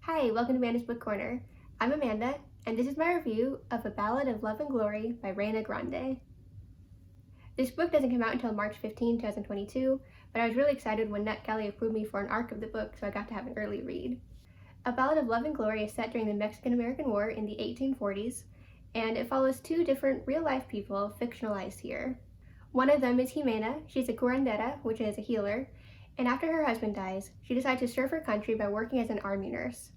Hi, welcome to Amanda's Book Corner. I'm Amanda, and this is my review of A Ballad of Love and Glory by Reyna Grande. This book doesn't come out until March 15, 2022, but I was really excited when NetGalley approved me for an arc of the book, so I got to have an early read. A Ballad of Love and Glory is set during the Mexican-American War in the 1840s, and it follows two different real-life people fictionalized here. One of them is Jimena. She's a curandera, which is a healer, and after her husband dies, she decides to serve her country by working as an army nurse.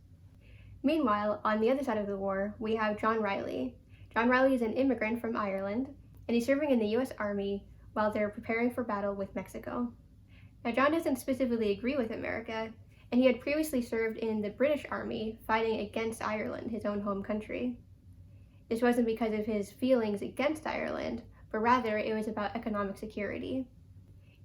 Meanwhile, on the other side of the war, we have John Riley. John Riley is an immigrant from Ireland, and he's serving in the US Army while they're preparing for battle with Mexico. Now, John doesn't specifically agree with America, and he had previously served in the British Army fighting against Ireland, his own home country. This wasn't because of his feelings against Ireland, but rather it was about economic security.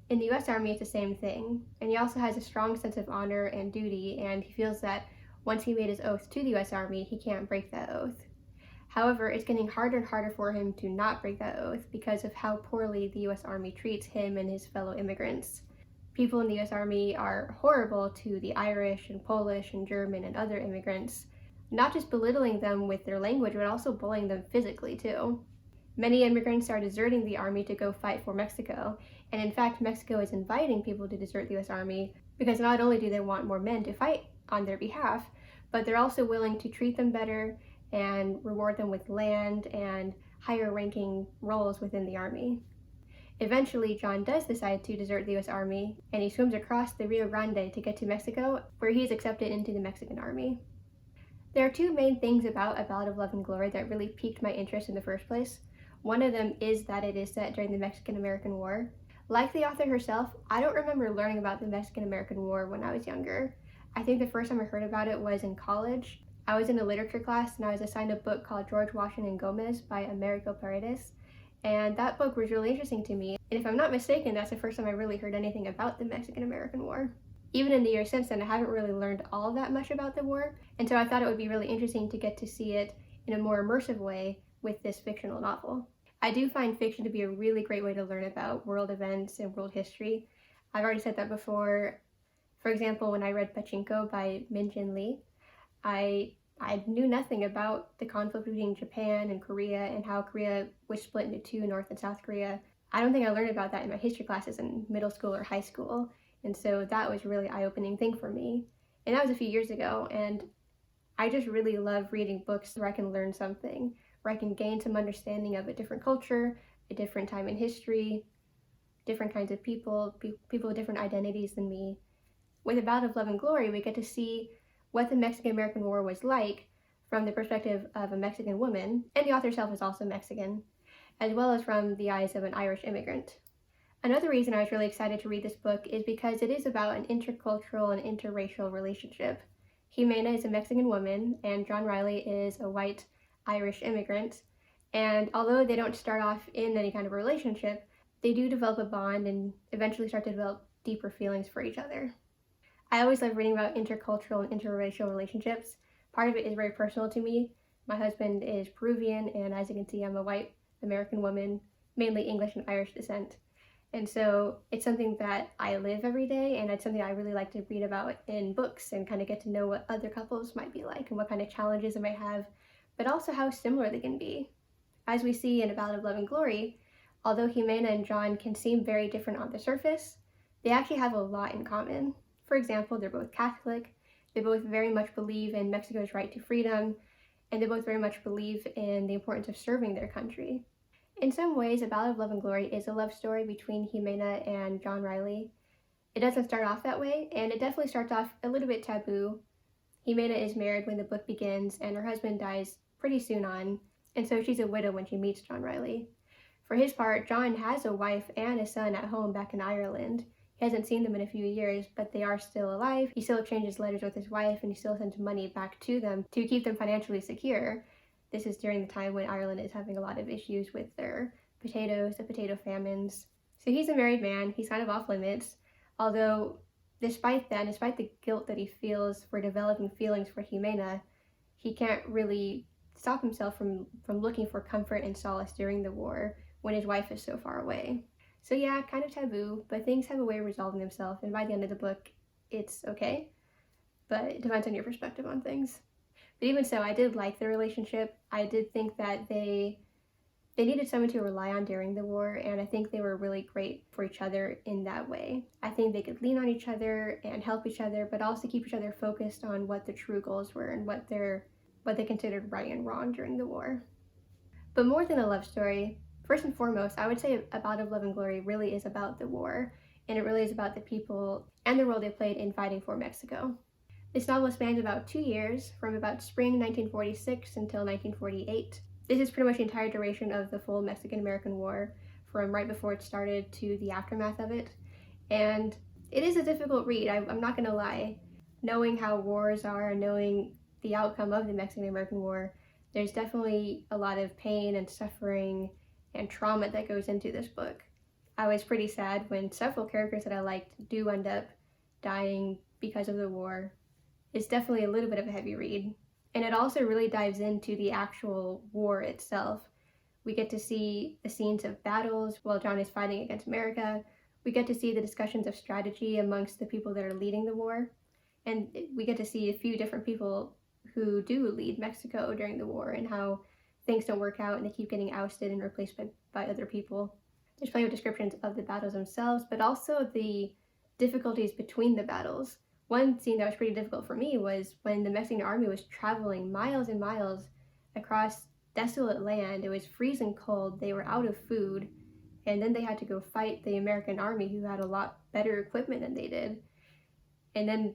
In the US Army, it's the same thing, and he also has a strong sense of honor and duty, and he feels that once he made his oath to the US Army, he can't break that oath. However, it's getting harder and harder for him to not break that oath because of how poorly the US Army treats him and his fellow immigrants. People in the US Army are horrible to the Irish and Polish and German and other immigrants, not just belittling them with their language, but also bullying them physically too. Many immigrants are deserting the army to go fight for Mexico, and in fact, Mexico is inviting people to desert the US Army because not only do they want more men to fight on their behalf, but they're also willing to treat them better and reward them with land and higher ranking roles within the army. Eventually, John does decide to desert the US Army, and he swims across the Rio Grande to get to Mexico, where he is accepted into the Mexican Army. There are two main things about A Ballad of Love and Glory that really piqued my interest in the first place. One of them is that it is set during the Mexican-American War. Like the author herself, I don't remember learning about the Mexican-American War when I was younger. I think the first time I heard about it was in college. I was in a literature class and I was assigned a book called George Washington Gomez by Americo Paredes, and that book was really interesting to me. And if I'm not mistaken, that's the first time I really heard anything about the Mexican-American War. Even in the years since then, I haven't really learned all that much about the war, and so I thought it would be really interesting to get to see it in a more immersive way with this fictional novel. I do find fiction to be a really great way to learn about world events and world history. I've already said that before. For example, when I read Pachinko by Min Jin Lee, I knew nothing about the conflict between Japan and Korea and how Korea was split into two, North and South Korea. I don't think I learned about that in my history classes in middle school or high school, and so that was a really eye-opening thing for me. And that was a few years ago, and I just really love reading books where I can learn something, where I can gain some understanding of a different culture, a different time in history, different kinds of people, people with different identities than me. With A Ballad of Love and Glory, we get to see what the Mexican-American War was like from the perspective of a Mexican woman, and the author herself is also Mexican, as well as from the eyes of an Irish immigrant. Another reason I was really excited to read this book is because it is about an intercultural and interracial relationship. Jimena is a Mexican woman, and John Riley is a white Irish immigrant, and although they don't start off in any kind of relationship, they do develop a bond and eventually start to develop deeper feelings for each other. I always love reading about intercultural and interracial relationships. Part of it is very personal to me. My husband is Peruvian, and as you can see, I'm a white American woman, mainly English and Irish descent. And so it's something that I live every day, and it's something I really like to read about in books and kind of get to know what other couples might be like and what kind of challenges they might have, but also how similar they can be. As we see in A Ballad of Love and Glory, although Jimena and John can seem very different on the surface, they actually have a lot in common. For example, they're both Catholic, they both very much believe in Mexico's right to freedom, and they both very much believe in the importance of serving their country. In some ways, A Ballad of Love and Glory is a love story between Jimena and John Riley. It doesn't start off that way, and it definitely starts off a little bit taboo. Jimena is married when the book begins, and her husband dies pretty soon on, and so she's a widow when she meets John Riley. For his part, John has a wife and a son at home back in Ireland. He hasn't seen them in a few years, but they are still alive. He still exchanges letters with his wife, and he still sends money back to them to keep them financially secure. This is during the time when Ireland is having a lot of issues with their potatoes, the potato famines. So he's a married man, he's kind of off limits, although despite that, despite the guilt that he feels for developing feelings for Jimena, he can't really stop himself from looking for comfort and solace during the war when his wife is so far away. So yeah, kind of taboo, but things have a way of resolving themselves, and by the end of the book, it's okay. but it depends on your perspective on things. But even so, I did like the relationship. I did think that they needed someone to rely on during the war, and I think they were really great for each other in that way. I think they could lean on each other and help each other, but also keep each other focused on what the true goals were and what they considered right and wrong during the war. But more than a love story, first and foremost, I would say A Ballad of Love and Glory really is about the war, and it really is about the people and the role they played in fighting for Mexico. This novel spans about 2 years, from about spring 1946 until 1948. This is pretty much the entire duration of the full Mexican-American War, from right before it started to the aftermath of it. And it is a difficult read, I'm not gonna lie. Knowing how wars are and knowing the outcome of the Mexican-American War, there's definitely a lot of pain and suffering and trauma that goes into this book. I was pretty sad when several characters that I liked do end up dying because of the war. It's definitely a little bit of a heavy read. And it also really dives into the actual war itself. We get to see the scenes of battles while John is fighting against America. We get to see the discussions of strategy amongst the people that are leading the war. And we get to see a few different people who do lead Mexico during the war and how things don't work out and they keep getting ousted and replaced by other people. There's plenty of descriptions of the battles themselves, but also the difficulties between the battles. One scene that was pretty difficult for me was when the Mexican army was traveling miles and miles across desolate land. It was freezing cold, they were out of food, and then they had to go fight the American army who had a lot better equipment than they did. And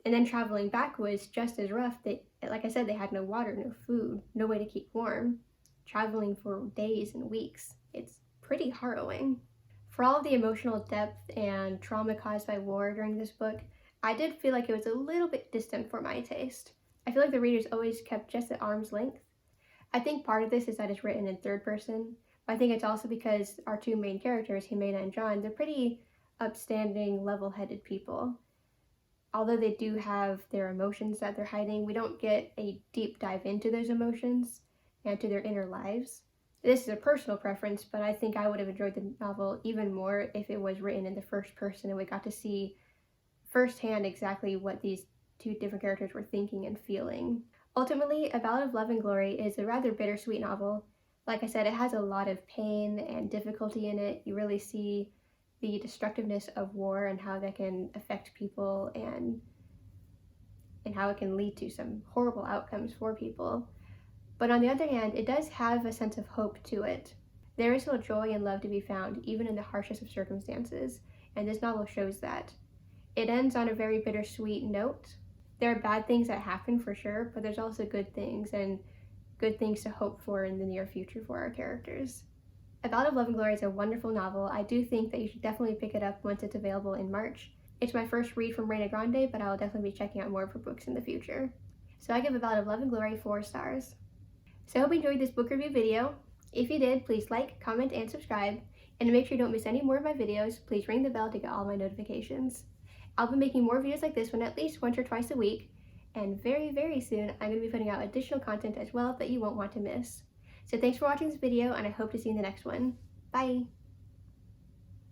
then traveling back was just as rough. Like I said, they had no water, no food, no way to keep warm. Traveling for days and weeks. It's pretty harrowing. For all of the emotional depth and trauma caused by war during this book, I did feel like it was a little bit distant for my taste. I feel like the readers always kept just at arm's length. I think part of this is that it's written in third person, but I think it's also because our two main characters, Jimena and John, they're pretty upstanding, level-headed people. Although they do have their emotions that they're hiding, we don't get a deep dive into those emotions and to their inner lives. This is a personal preference, but I think I would have enjoyed the novel even more if it was written in the first person and we got to see firsthand exactly what these two different characters were thinking and feeling. Ultimately, A Ballad of Love and Glory is a rather bittersweet novel. Like I said, it has a lot of pain and difficulty in it. You really see the destructiveness of war and how that can affect people and how it can lead to some horrible outcomes for people. But on the other hand, it does have a sense of hope to it. There is still joy and love to be found, even in the harshest of circumstances, and this novel shows that. It ends on a very bittersweet note. There are bad things that happen for sure, but there's also good things and good things to hope for in the near future for our characters. A Ballad of Love and Glory is a wonderful novel. I do think that you should definitely pick it up once it's available in March. It's my first read from Reyna Grande, but I will definitely be checking out more of her books in the future. So I give A Ballad of Love and Glory 4 stars. So I hope you enjoyed this book review video. If you did, please like, comment, and subscribe. And to make sure you don't miss any more of my videos, please ring the bell to get all my notifications. I'll be making more videos like this one at least once or twice a week, and very, very soon I'm going to be putting out additional content as well that you won't want to miss. So thanks for watching this video, and I hope to see you in the next one. Bye!